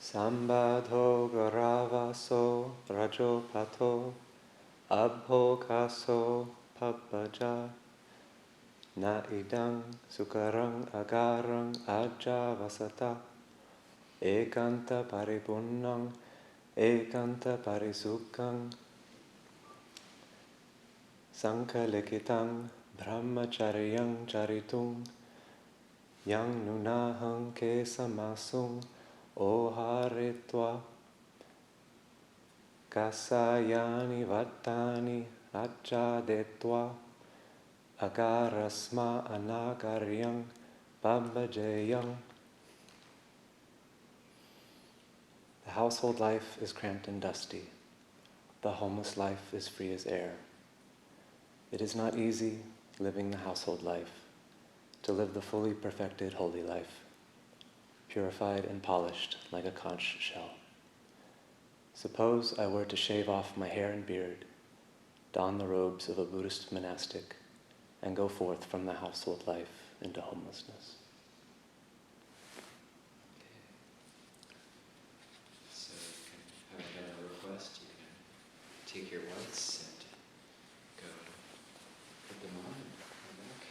Sambadho garavaso rajopato abhokaso papaja na idang sukarang agarang ajavasata ekanta paripunnang ekanta parisukang sankhalikitang brahmacharyang charitung yang nunahang kesamasung oharitva kasayani vattani achadetva agarasma anagaryang babajayang. The household life is cramped and dusty. The homeless life is free as air. It is not easy living the household life, to live the fully perfected holy life, purified and polished like a conch shell. Suppose I were to shave off my hair and beard, don the robes of a Buddhist monastic, and go forth from the household life into homelessness. So you can have another request. You can take your whites and go put them on and come back.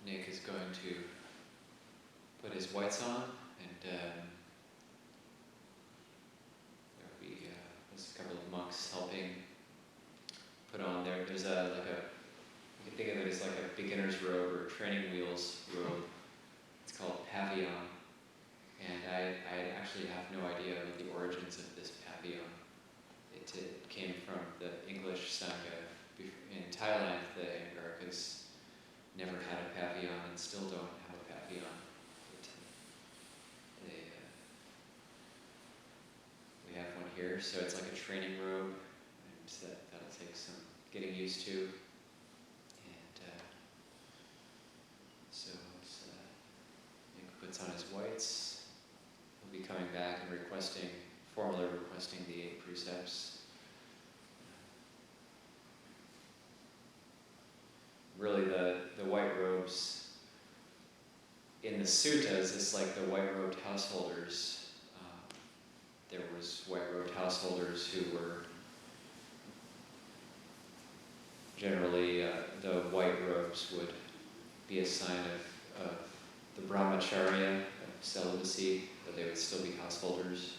Nick is going to put his whites on, and there'll be there's a couple of monks helping put on there. There's you can think of it as like a beginner's robe or training wheels robe. It's called pavillon, and I actually have no idea of the origins of this pavillon. It came from the English Sangha. In Thailand, the Anagārikas never had a pavillon and still don't have a pavillon. We have one here, so it's like a training robe, and that'll take some getting used to. And so Nick puts on his whites. He'll be coming back and formally requesting the 8 precepts. Really, the white robes in the suttas, it's like the white-robed householders. There was white-robed householders who were generally, the white robes would be a sign of the brahmacharya, of celibacy, but they would still be householders.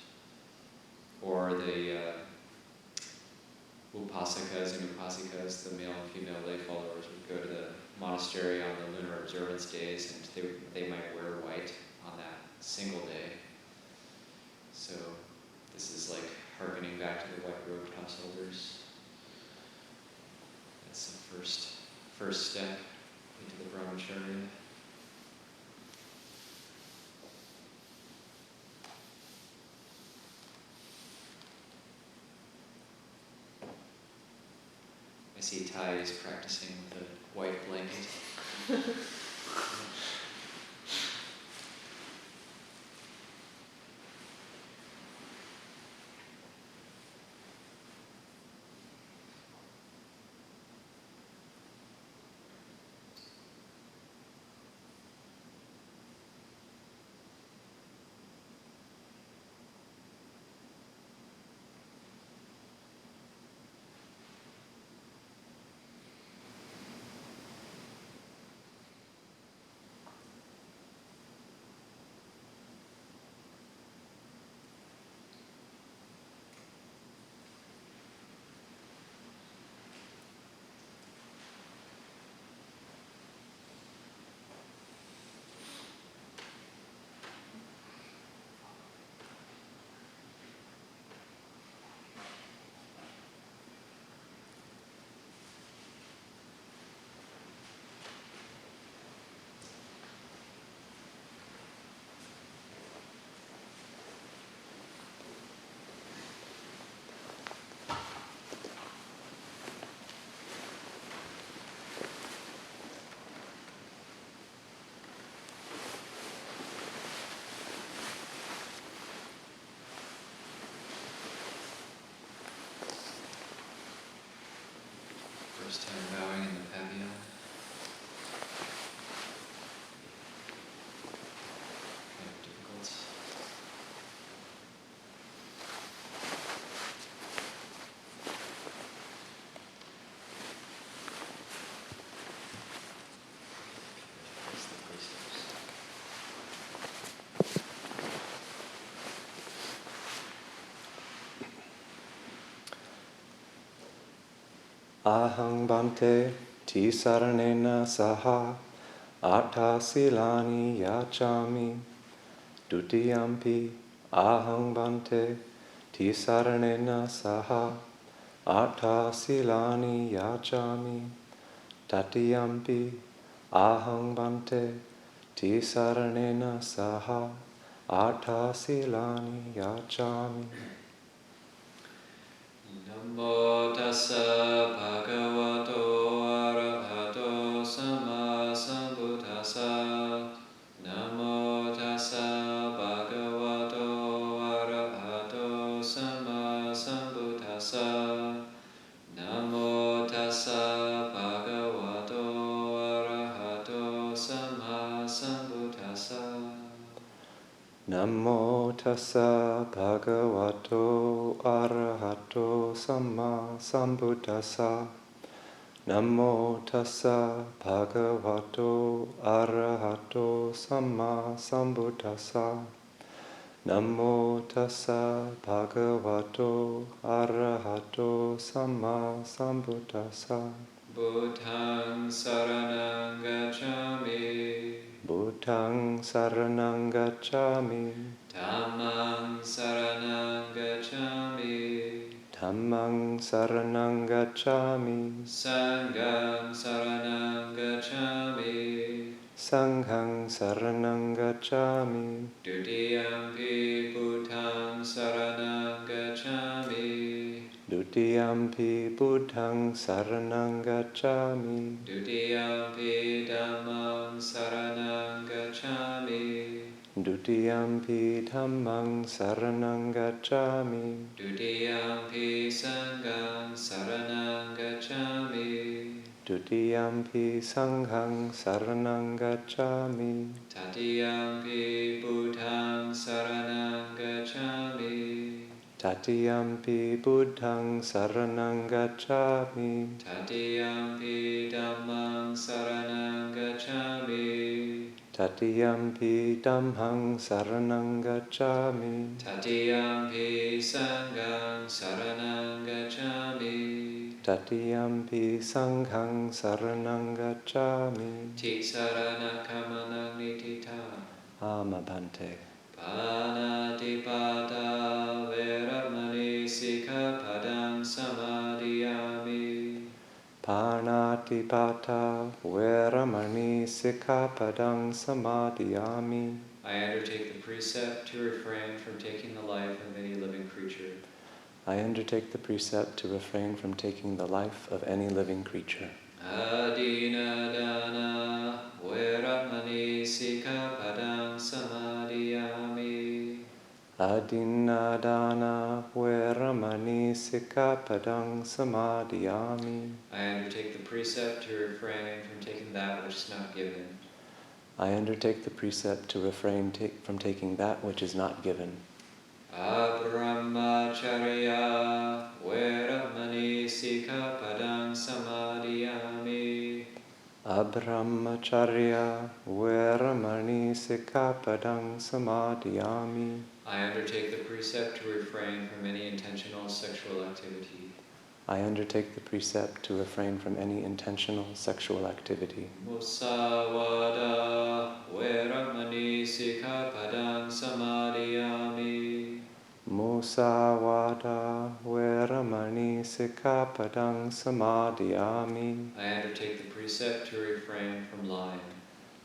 Or the upasakas and upasikas, the male and female lay followers, would go to the monastery on the lunar observance days, and they might wear white on that single day. So this is like hearkening back to the white-robed householders. That's the first step into the brahmacharya. I see Ty is practicing with a white blanket. Ahang bante tisaranena saha atta silani yachami. Dutiyampi ahang bante tisaranena saha atta silani yachami. Tatiyampi ahang bante tisaranena saha atta silani yachami. Namo tassa bhagavato arahato sama sambuddhassa. Namo tassa bhagavato arahato sama sambuddhassa. Namo tassa bhagavato arahato sama sambuddhassa. Namo tassa bhagavato arahato samma sambuddhassa. Namo tassa bhagavato arahato samma sambuddhassa. Namo tassa bhagavato arahato samma sambuddhassa. Buddhaṃ saranang gacchami. Buddhaṃ saranang gacchami. Dhammang saranang gacchami. Dhammang saranang gacchami. Sanghang saranang gacchami. Sanghang saranang gacchami. Dutiyampi Buddhaṃ saranang gacchami. Dutiyampi Buddhaṃ saranang gacchami. Dutiyampi Dhammang saranang gacchami. Dutiyampi Dhammang saranang gacchami. Dutiyampi Sanghang saranang gacchami. Dutiyampi Sanghang saranang gacchami. Tatiyampi Buddhaṃ saranang gacchami. Tatiyampi Buddhaṃ saranang gacchami. Tatiyampi Dhammang saranang gacchami. Tatiyampi Dhammang saranang gacchami. Tatiyampi Sanghang saranang gacchami. Tatiyampi Sanghang saranang gacchami. Tisarana kamanang nitita. Amabhante. Panatipata veramani sikkhapadang samadhiyami. Panatipata veramani sikkhapadang samadhiyami. I undertake the precept to refrain from taking the life of any living creature. I undertake the precept to refrain from taking the life of any living creature. Adina dana veramani sikkhapadang samadhiyami. Adinadana veramani sikkhapadang samadhiyami. I undertake the precept to refrain from taking that which is not given. I undertake the precept to refrain from taking that which is not given. Abrahmacharya veramani sikkhapadang samadhiyami. Abrahmacharya veramani sikkhapadang samadhiyami. I undertake the precept to refrain from any intentional sexual activity. I undertake the precept to refrain from any intentional sexual activity. Musavada veramani sikkhapadang samadhiyami. Musavada veramani sikkhapadang samadhiyami. I undertake the precept to refrain from lying.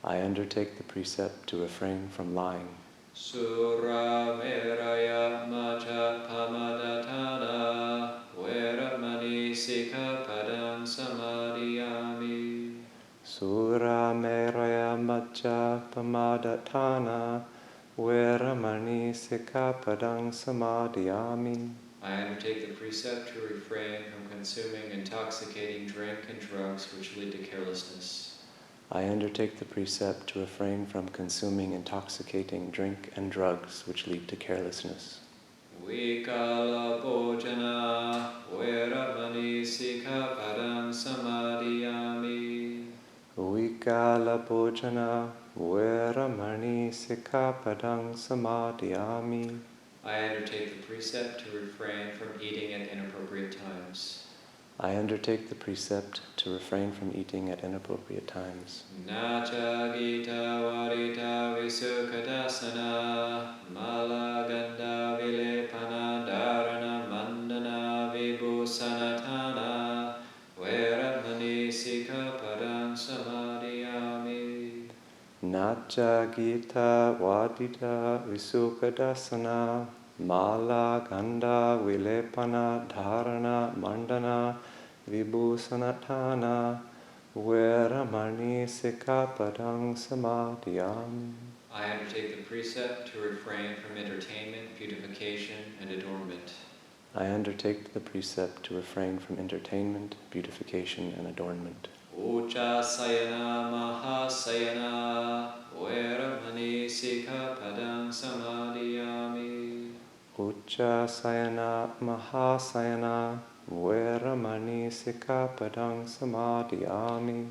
I undertake the precept to refrain from lying. Sura meraya macha pamadatana veramani sikkhapadang samadhiyami. Sura meraya majja pamadatana veramani sikkhapadang samadhiyami. I undertake the precept to refrain from consuming intoxicating drink and drugs which lead to carelessness. I undertake the precept to refrain from consuming intoxicating drink and drugs which lead to carelessness. Vikala bhojana veramani sikkhapadang samadhiyami. Vikala bhojana veramani sikkhapadang samadhiyami. I undertake the precept to refrain from eating at inappropriate times. I undertake the precept to refrain from eating at inappropriate times. Nacha gita varita visukadasana malaganda vilepana dharana mandana vibhusanatana veramani sikapadam samadhiyami. Nacha gita vadita visukadasana mala ganda vilepana dharana mandana vibhusanatana veramani sikapadang samadhiyami. I undertake the precept to refrain from entertainment, beautification, and adornment. I undertake the precept to refrain from entertainment, beautification, and adornment. Ucha sayana mahasayana veramani sikapadam samadhiyami. Ucha sayana mahasayana veramani sikapadang samadhiyami.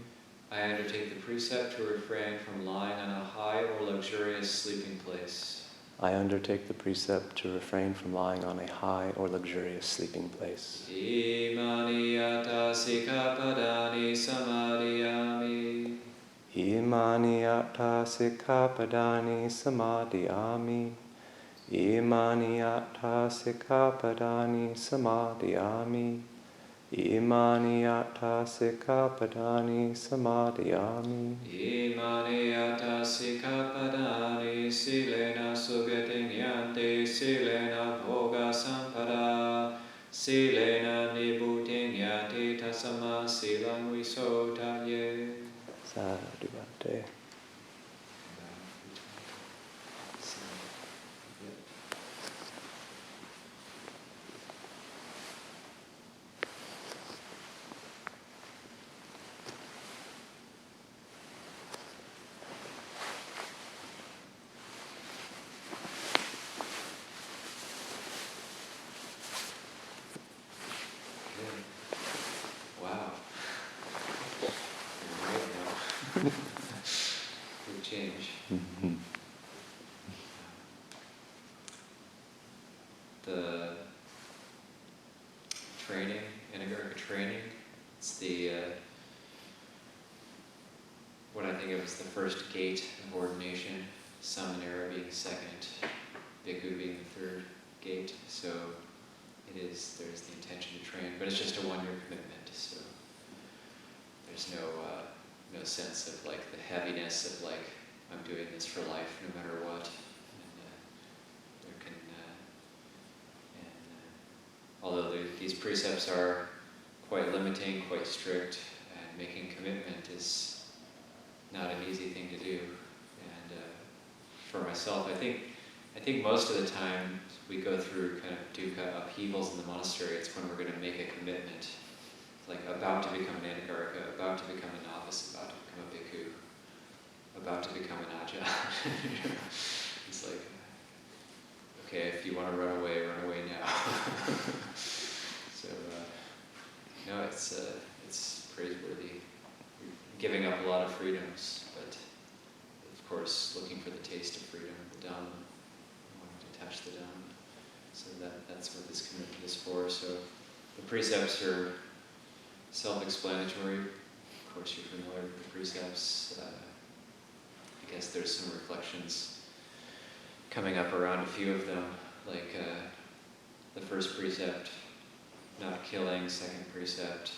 I undertake the precept to refrain from lying on a high or luxurious sleeping place. I undertake the precept to refrain from lying on a high or luxurious sleeping place. Imani yata sikapadani samadhiyami. Imani yatta sikapadani samadhiyami. Imani yatta sikapadani samadhiyami. Imani yatta sikapadani samadhiyami. Imani yata sikapadani silena sugating yante silena bhoga sampada silena nibuting yati tasama silang visotaye. Sadhu Bhante. Wow. Right now. Big change. Mm-hmm. The training, Anagārika training, it's the what I think of as the first gate of ordination, Samanera being second, Bhikkhu being the third gate. So there's the intention to train, but it's just a one-year commitment. So there's no sense of like the heaviness of like I'm doing this for life no matter what. Although these precepts are quite limiting, quite strict, and making commitment is not an easy thing to do. And for myself, I think most of the time we go through kind of dukkha upheavals in the monastery, it's when we're going to make a commitment, like about to become an Anagārika, about to become a novice, about to become a bhikkhu, about to become an Ajahn. It's like, okay, if you want to run away now. So, no, it's praiseworthy. You're giving up a lot of freedoms, but of course, looking for the taste of freedom, the Dhamma, wanting to touch the Dhamma. So that's what this commitment is for. So the precepts are self-explanatory. Of course, you're familiar with the precepts. I guess there's some reflections coming up around a few of them, like the first precept, not killing, second precept,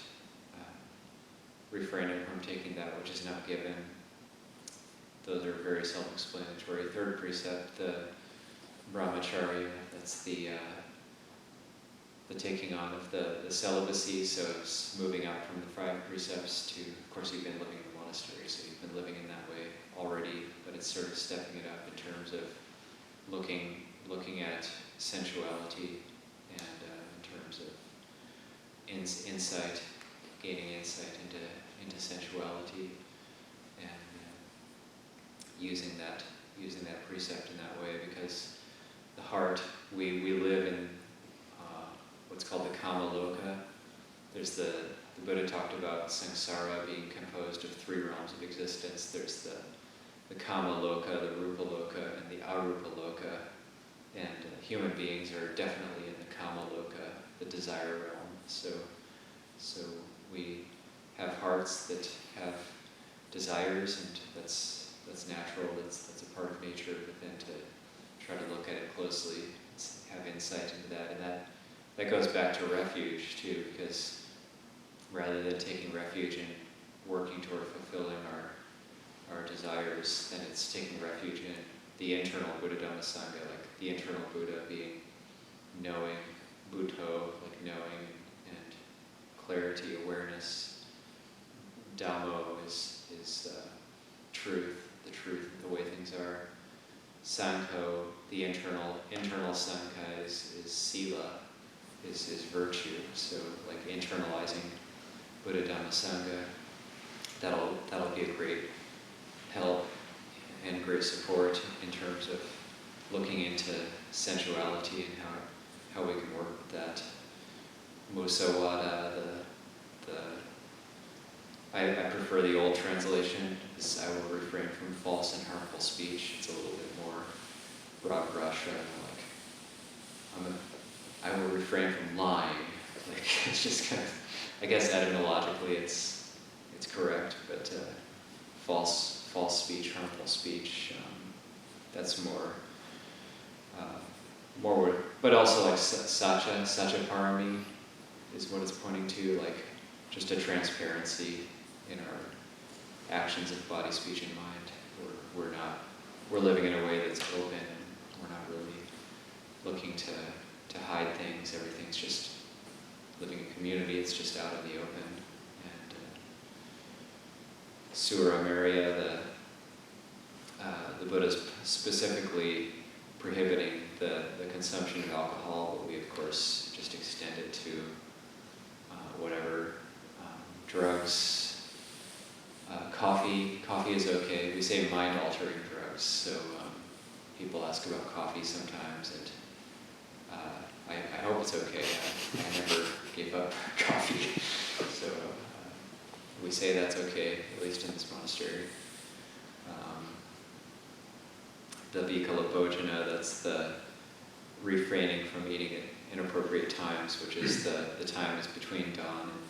refraining from taking that which is not given. Those are very self-explanatory. Third precept, the brahmacharya, that's the taking on of the celibacy, so it's moving out from the 5 precepts to, of course you've been living in the monastery, so you've been living in that way already, but it's sort of stepping it up in terms of looking at sensuality and in terms of insight, gaining insight into sensuality, and using that precept in that way, because the heart, we live in what's called the kama loka. There's the Buddha talked about samsara being composed of 3 realms of existence. There's the kama loka, the rupa loka, and the arupa loka. And human beings are definitely in the kama loka, the desire realm. So So we have hearts that have desires, and that's natural, that's a part of nature, but then to try to look at it closely, have insight into that, and that goes back to refuge too, because rather than taking refuge and working toward fulfilling our desires, then it's taking refuge in the internal Buddha Dhamma Sangha, like the internal Buddha being knowing, Buddho, like knowing and clarity, awareness. Dhammo is truth, the truth of the way things are. Sangho, the internal Sangha is sila, is virtue. So like internalizing Buddha Dhamma Sangha, that'll be a great help and great support in terms of looking into sensuality and how we can work with that. Musawada, I prefer the old translation, is I will refrain from false and harmful speech. It's a little bit more broad brush, I will refrain from lying. Like, it's just kind of, I guess etymologically it's correct, but false speech, harmful speech, that's more, but also like sacha parami is what it's pointing to, like just a transparency in our actions of body, speech, and mind. We're living in a way that's open, and we're not really looking to hide things. Everything's just living in community. It's just out in the open. And Sura Maria, the Buddha's specifically prohibiting the consumption of alcohol, but we of course just extend it to whatever, drugs, coffee is okay. We say mind-altering drugs, so people ask about coffee sometimes, and I hope it's okay. I never gave up coffee, so we say that's okay, at least in this monastery. The Vikala Bhojana, that's the refraining from eating at inappropriate times, which is the time is between dawn and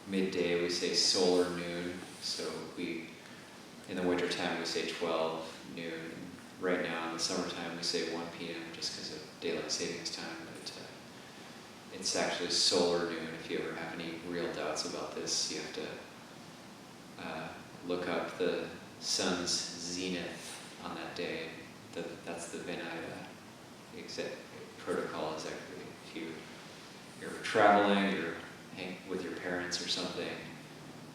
midday. We say solar noon, so in the winter time we say 12 noon. Right now in the summertime we say 1 p.m. just because of daylight savings time, but it's actually solar noon. If you ever have any real doubts about this, you have to look up the sun's zenith on that day. That's the Vinaya protocol. Is actually, if you're traveling, you're hanging with your parents or something,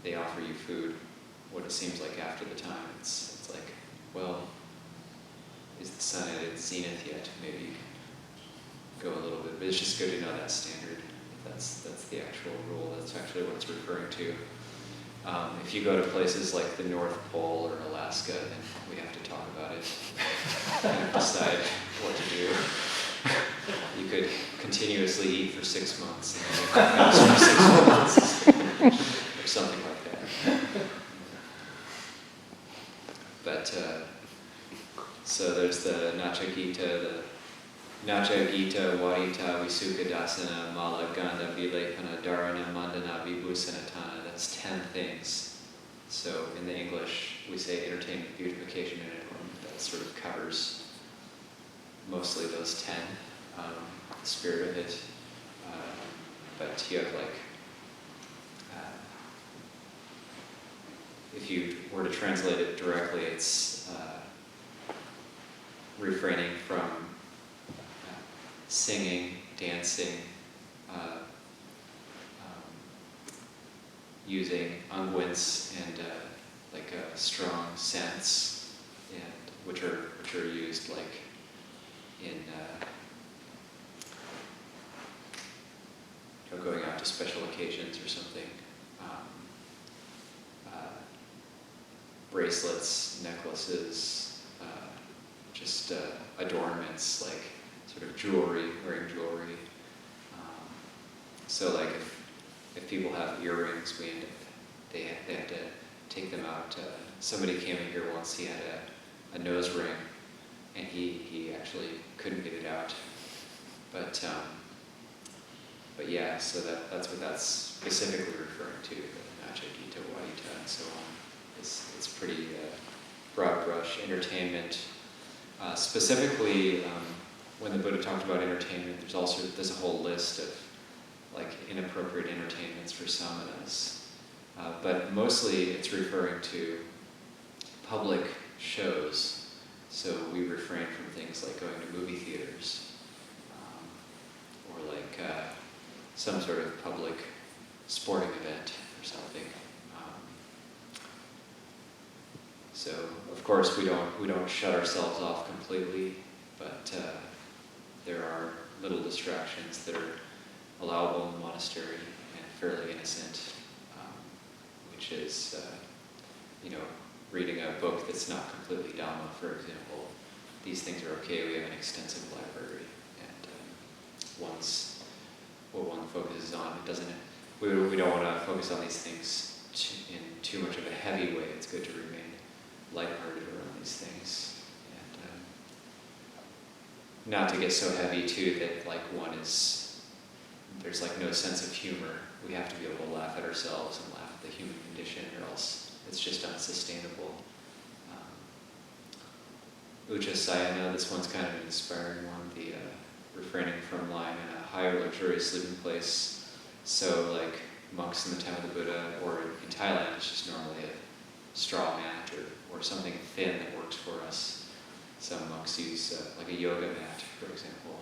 they offer you food. What it seems like after the time, it's like, well, is the sun at its zenith yet? Maybe you can go a little bit, but it's just good to know that standard. That's the actual rule. That's actually what it's referring to. If you go to places like the North Pole or Alaska, then we have to talk about it and decide what to do. You could continuously eat for 6 months and fast for 6 months, or something like that. But so there's the Nacha Gita, Varita, Visuka Dasana, Mala, Ganda, Vilepana, Dharana, Mandana, Vibhusanatana. That's 10 things. So in the English, we say entertainment, beautification, and adornment. That sort of covers mostly those 10, the spirit of it. But you have if you were to translate it directly, it's refraining from singing, dancing, using unguents and like a strong scents, and which are used like in going out to special occasions or something. Bracelets, necklaces, just adornments like sort of jewelry, wearing jewelry. So like if people have earrings, they have to take them out. Somebody came in here once, he had a nose ring, and he actually couldn't get it out. But But yeah, so that's what that's specifically referring to, the Nacha Gita Vaita and so on. It's pretty broad brush, entertainment. Specifically, when the Buddha talked about entertainment, there's a whole list of like inappropriate entertainments for samanas. But mostly it's referring to public shows. So we refrain from things like going to movie theaters, or like some sort of public sporting event or something. So of course we don't shut ourselves off completely, but there are little distractions that are allowable in the monastery and fairly innocent, which is, reading a book that's not completely Dhamma, for example. These things are okay. We have an extensive library, and what one focuses on. It doesn't. We don't want to focus on these things in too much of a heavy way. It's good to remain lighthearted around these things, and not to get so heavy too that like there's like no sense of humor. We have to be able to laugh at ourselves and laugh at the human condition, or else it's just unsustainable. Ujjasayana, this one's kind of an inspiring one, the refraining from lying in a higher luxurious sleeping place. So like monks in the time of the Buddha, or in Thailand, it's just normally a straw mat or something thin that works for us. Some monks use like a yoga mat, for example,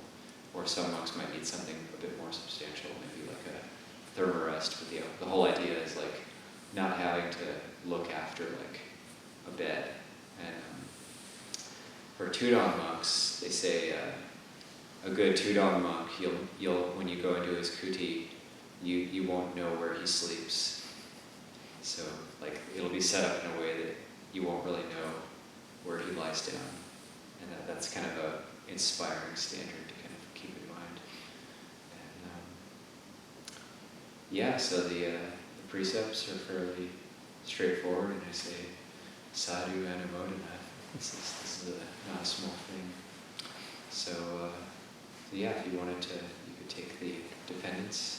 or some monks might need something a bit more substantial, maybe like a thermarest. But the whole idea is like not having to look after like a bed. And for Tudong monks, they say a good Tudong monk, you'll when you go into his kuti, you won't know where he sleeps. So like it'll be set up in a way that you won't really know where he lies down, and that's kind of a inspiring standard to kind of keep in mind. And so the precepts are fairly straightforward, and I say sadhu anumodana. This is not a small thing. So if you wanted to, you could take the dependence.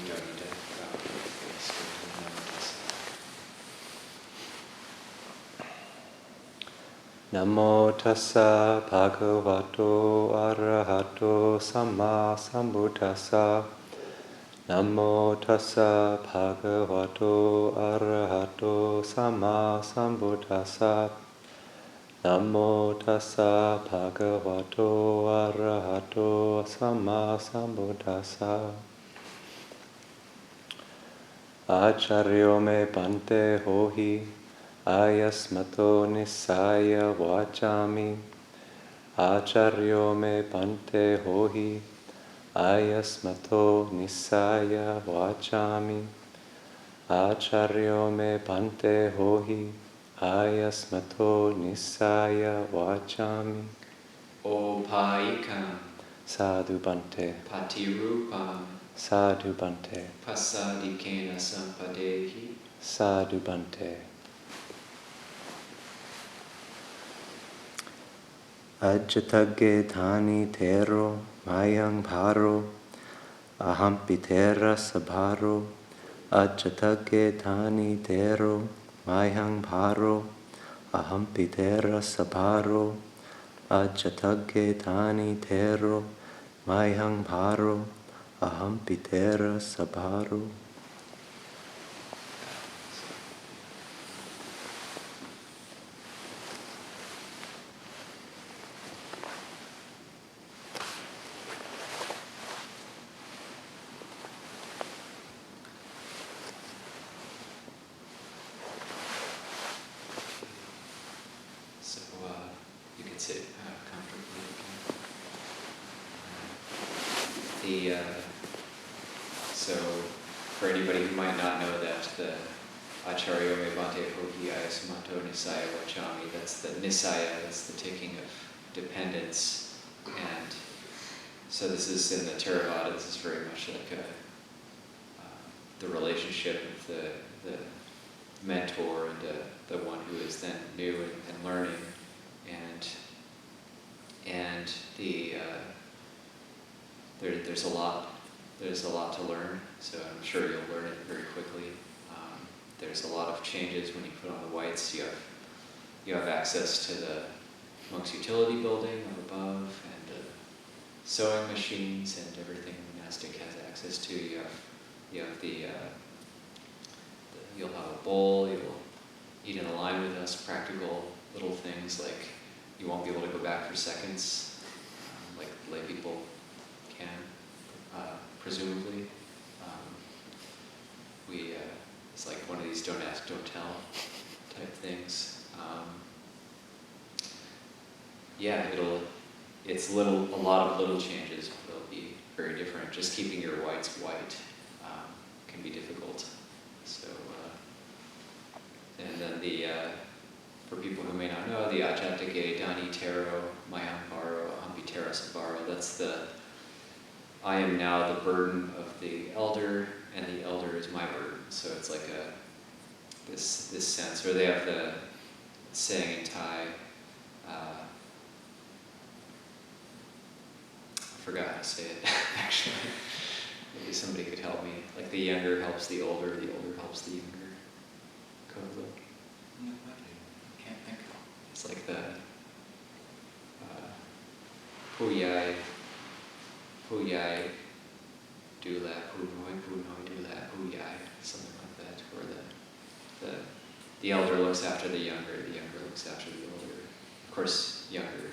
You don't need to Namo tassa bhagavato arahato samma sambuddhassa. Namo tassa bhagavato arahato samma sambuddhassa. Namo tassa bhagavato arahato samma sambuddhassa. Acharyo me bhante hohi ayasmato nisaya vachami. Acharyo me bhante hohi ayasmato nisaya vachami. Acharyo me bhante hohi ayasmato nisaya vachami. Opayikam Sadhu bhante. patirupam Sadhu bhante. pasadikena sampadehi. Sadhu bhante. Ajjatagge dhani tero mayang bharo ahampi tera sabharo. Ajjatagge dhani tero mayang bharo ahampi tera sabharo. Ajjatagge dhani tero mayang bharo ahampi tera sabharo. So, for anybody who might not know that, the Acharyo me bhante hohi ayasmato nisaya vachami, that's the nisaya, that's the taking of dependence. And so this is in the Theravada, this is very much like the relationship of the mentor and the one who is then new and learning. And and there's a lot to learn. So I'm sure you'll learn it very quickly. There's a lot of changes when you put on the whites. You have access to the monk's utility building up above, and the sewing machines and everything monastic has access to. You have you'll have a bowl. You'll eat in a line with us. Practical little things like you won't be able to go back for seconds, like lay people can, presumably. It's like one of these don't ask, don't tell type things. It's a lot of little changes, but it'll be very different. Just keeping your whites white can be difficult. So, and then for people who may not know, the Ajatake Dani Tero Mayamparo Ampitera Sabaro, that's I am now the burden of the elder, and the elder is my burden. So it's like this sense, or they have the saying in Thai, I forgot how to say it, actually. Maybe somebody could help me. Like the younger helps the older helps the younger. No, I can't think of it. It's like the Puyai Dula, Punoi Dula, Puyai, something like that, where the elder looks after the younger looks after the older. Of course, younger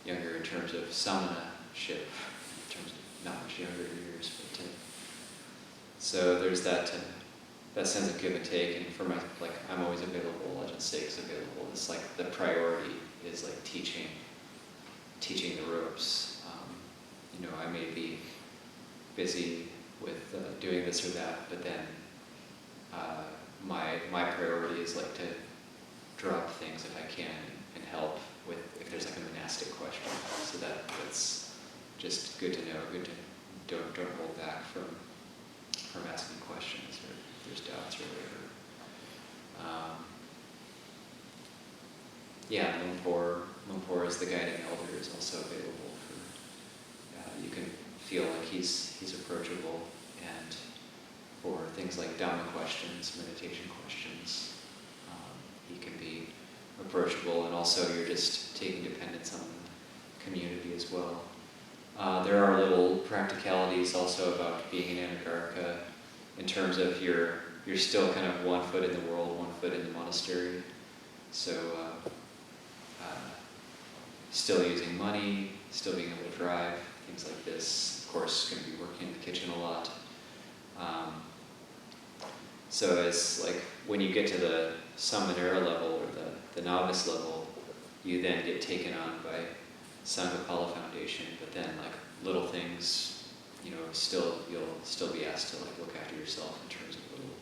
in terms of samanaship, in terms of not much younger years, but so there's that sense of give and take, and for I'm always available, Legend Stakes available. It's like the priority is like teaching the ropes. I may be busy with doing this or that, but then my priority is like to drop things if I can and help with if there's like a monastic question. So that's just good to know. Good to don't hold back from asking questions or if there's doubts or whatever. Lumpur is the guiding elder, is also available for. You can feel like he's approachable, and for things like Dhamma questions, meditation questions, he can be approachable, and also you're just taking dependence on the community as well. There are little practicalities also about being in Anagārika in terms of you're still kind of 1 foot in the world, 1 foot in the monastery. So still using money, still being able to drive, things like this. Of course, going to be working in the kitchen a lot. So it's like when you get to the Samanera level or the novice level, you then get taken on by Sangha Pala Foundation, but then like little things, you'll still be asked to like look after yourself in terms of little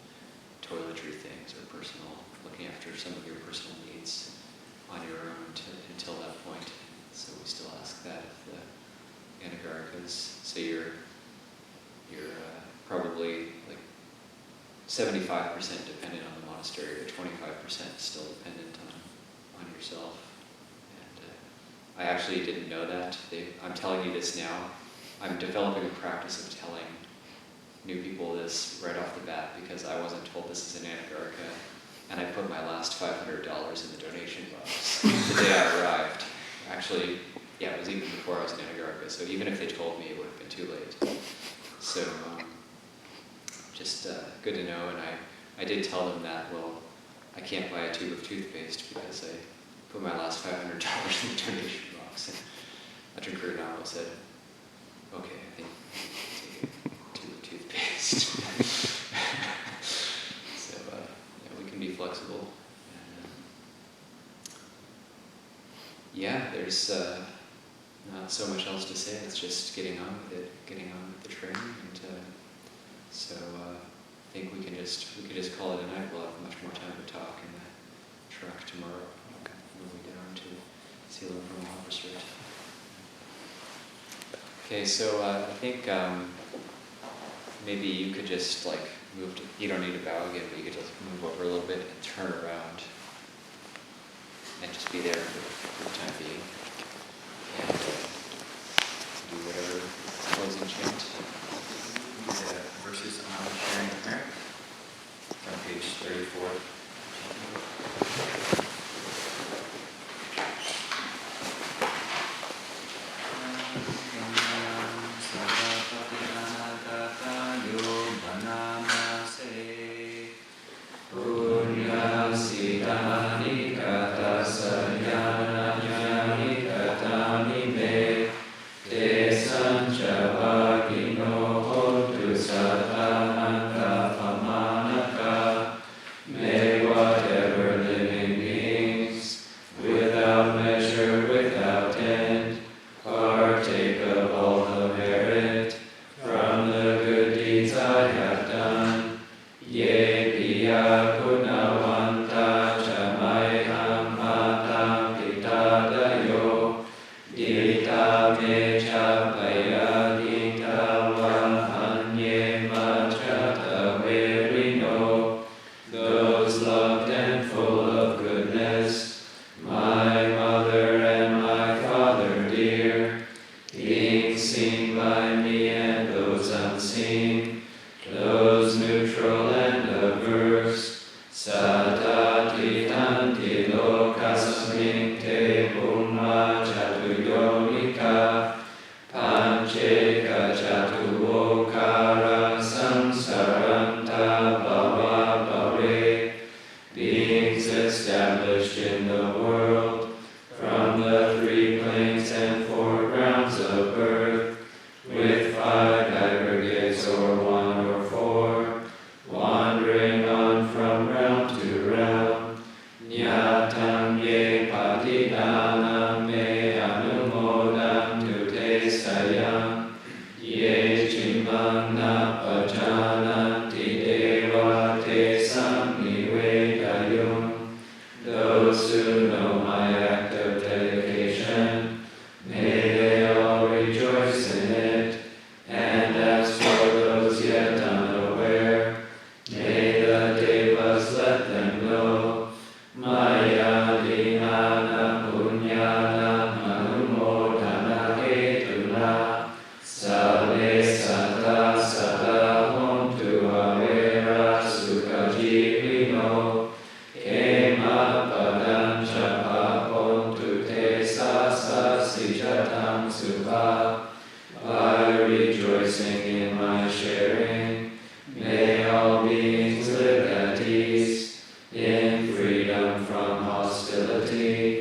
toiletry things or looking after some of your personal needs on your own until that point. So we still ask that of the Anagārikas. So you're probably like 75% dependent on the monastery, but 25% still dependent on yourself. And I actually didn't know that. I'm telling you this now. I'm developing a practice of telling new people this right off the bat because I wasn't told this is an Anagārika, and I put my last $500 in the donation box the day I arrived. Actually, yeah, it was even before I was in Anagārika, so even if they told me, it would have been too late. So, just good to know, and I did tell them that, well, I can't buy a tube of toothpaste because I put my last $500 in the donation box. And Ajahn Kurunamo said, okay, I think I'll take a tube of toothpaste. So, we can be flexible. And, there's not so much else to say. It's just getting on with it, getting on with the training, and so I think we could just call it a night. We'll have much more time to talk in the truck tomorrow. Moving down to Sila from Harvester. Okay, so I think maybe you could just like move to. You don't need to bow again, but you could just move over a little bit and turn around, and just be there for the time being. chant. The verses on sharing of merit. It's on page 34. In freedom from hostility,